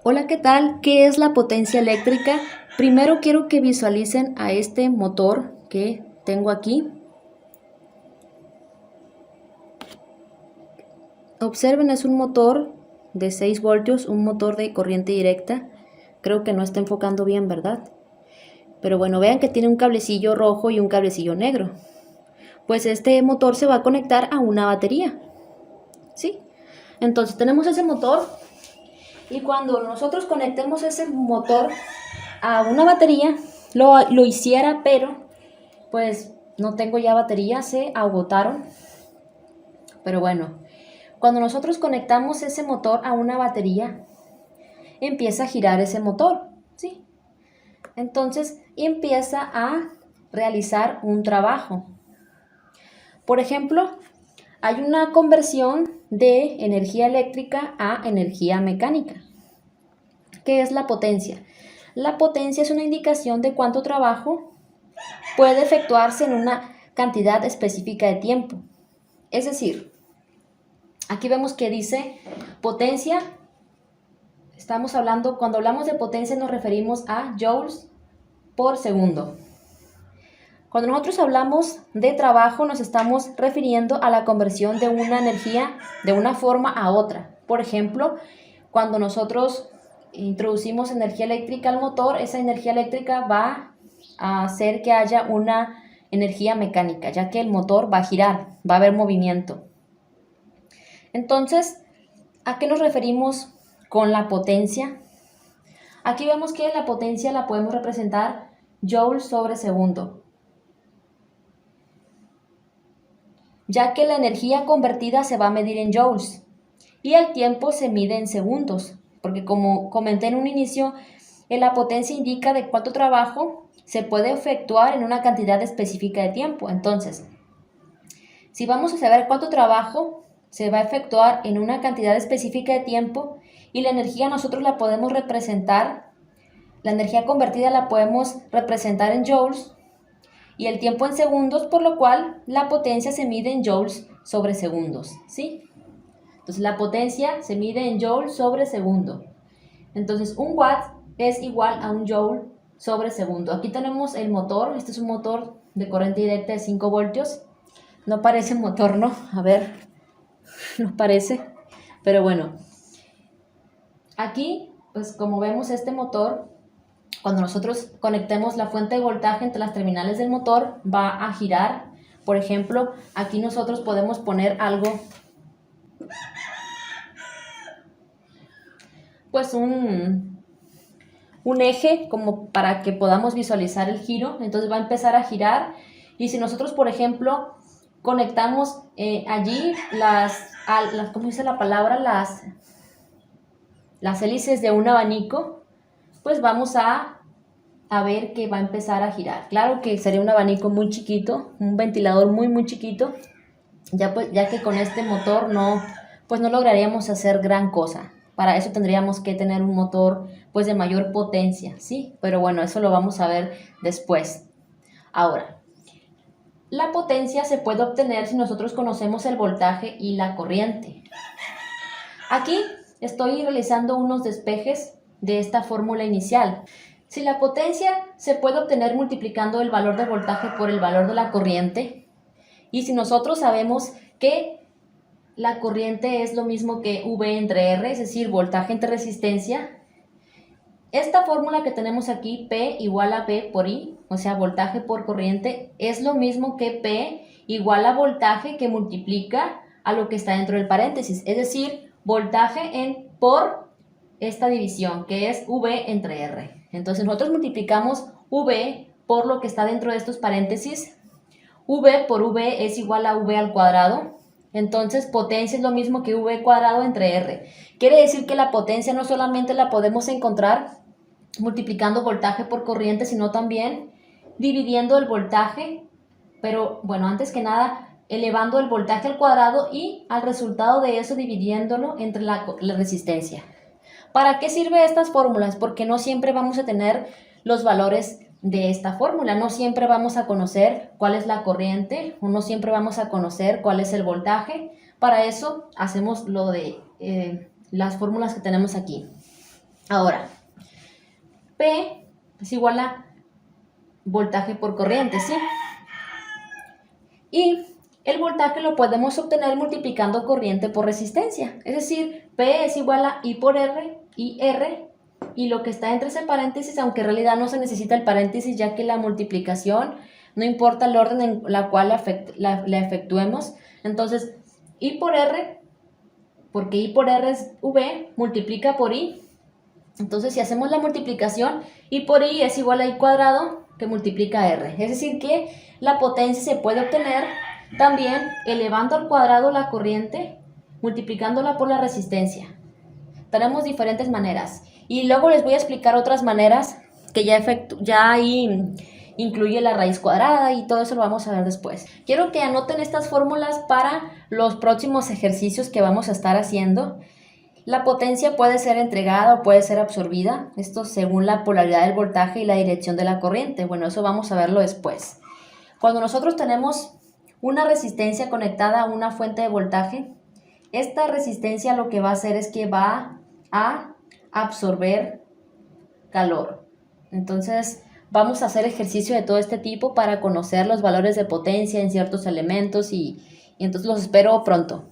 Hola, ¿qué tal? ¿Qué es la potencia eléctrica? Primero quiero que visualicen a este motor que tengo aquí. Observen, es un motor de 6 voltios, un motor de corriente directa. Creo que no está enfocando bien, ¿verdad? Pero bueno, vean que tiene un cablecillo rojo y un cablecillo negro. Pues este motor se va a conectar a una batería. ¿Sí? Entonces tenemos ese motor y cuando nosotros conectemos ese motor a una batería, lo hiciera, pero pues no tengo ya batería, se agotaron. Pero bueno, cuando nosotros conectamos ese motor a una batería, empieza a girar ese motor, ¿sí? Entonces empieza a realizar un trabajo. Por ejemplo, hay una conversión de energía eléctrica a energía mecánica. ¿Qué es la potencia? La potencia es una indicación de cuánto trabajo puede efectuarse en una cantidad específica de tiempo. Es decir, aquí vemos que dice potencia. Estamos hablando, cuando hablamos de potencia nos referimos a joules por segundo. Cuando nosotros hablamos de trabajo nos estamos refiriendo a la conversión de una energía de una forma a otra. Por ejemplo, cuando nosotros introducimos energía eléctrica al motor, esa energía eléctrica va a hacer que haya una energía mecánica, ya que el motor va a girar, va a haber movimiento. Entonces, ¿a qué nos referimos con la potencia? Aquí vemos que la potencia la podemos representar joules sobre segundo, ya que la energía convertida se va a medir en joules y el tiempo se mide en segundos, porque como comenté en un inicio, la potencia indica de cuánto trabajo se puede efectuar en una cantidad específica de tiempo. Entonces, si vamos a saber cuánto trabajo se va a efectuar en una cantidad específica de tiempo y la energía nosotros la podemos representar, la energía convertida la podemos representar en joules y el tiempo en segundos, por lo cual la potencia se mide en joules sobre segundos, ¿sí? Entonces la potencia se mide en joules sobre segundo. Entonces un watt es igual a un joule sobre segundo. Aquí tenemos el motor, este es un motor de corriente directa de 5 voltios. No parece motor, ¿no? A ver, no parece, pero bueno. Aquí, pues como vemos este motor, cuando nosotros conectemos la fuente de voltaje entre las terminales del motor, va a girar. Por ejemplo, aquí nosotros podemos poner algo, pues un eje como para que podamos visualizar el giro. Entonces va a empezar a girar y si nosotros, por ejemplo, conectamos allí ¿cómo dice la palabra? Las hélices de un abanico, pues vamos a ver que va a empezar a girar. Claro que sería un abanico muy chiquito, un ventilador muy chiquito, ya que con este motor no lograríamos hacer gran cosa. Para eso tendríamos que tener un motor pues de mayor potencia, ¿sí? Pero bueno, eso lo vamos a ver después. Ahora, la potencia se puede obtener si nosotros conocemos el voltaje y la corriente. Aquí estoy realizando unos despejes de esta fórmula inicial. Si la potencia se puede obtener multiplicando el valor de voltaje por el valor de la corriente, y si nosotros sabemos que la corriente es lo mismo que V entre R, es decir, voltaje entre resistencia, esta fórmula que tenemos aquí, P igual a P por I, o sea, voltaje por corriente, es lo mismo que P igual a voltaje que multiplica a lo que está dentro del paréntesis, es decir, voltaje por esta división, que es V entre R. Entonces nosotros multiplicamos V por lo que está dentro de estos paréntesis. V por V es igual a V al cuadrado. Entonces potencia es lo mismo que V cuadrado entre R. Quiere decir que la potencia no solamente la podemos encontrar multiplicando voltaje por corriente, sino también dividiendo el voltaje, pero bueno, antes que nada elevando el voltaje al cuadrado y al resultado de eso dividiéndolo entre la resistencia. ¿Para qué sirven estas fórmulas? Porque no siempre vamos a tener los valores de esta fórmula, no siempre vamos a conocer cuál es la corriente o no siempre vamos a conocer cuál es el voltaje. Para eso hacemos lo de las fórmulas que tenemos aquí. Ahora, P es igual a voltaje por corriente, ¿sí? Y el voltaje lo podemos obtener multiplicando corriente por resistencia. Es decir, P es igual a I por R, y lo que está entre ese paréntesis, aunque en realidad no se necesita el paréntesis, ya que la multiplicación no importa el orden en la cual la efectuemos. Entonces, I por R, porque I por R es V, multiplica por I. Entonces, si hacemos la multiplicación, I por I es igual a I cuadrado que multiplica R. Es decir, que la potencia se puede obtener también elevando al cuadrado la corriente, multiplicándola por la resistencia. Tenemos diferentes maneras. Y luego les voy a explicar otras maneras que ya ahí incluye la raíz cuadrada y todo eso lo vamos a ver después. Quiero que anoten estas fórmulas para los próximos ejercicios que vamos a estar haciendo. La potencia puede ser entregada o puede ser absorbida, esto según la polaridad del voltaje y la dirección de la corriente. Bueno, eso vamos a verlo después. Cuando nosotros tenemos una resistencia conectada a una fuente de voltaje, esta resistencia lo que va a hacer es que va a absorber calor. Entonces, vamos a hacer ejercicio de todo este tipo para conocer los valores de potencia en ciertos elementos y entonces los espero pronto.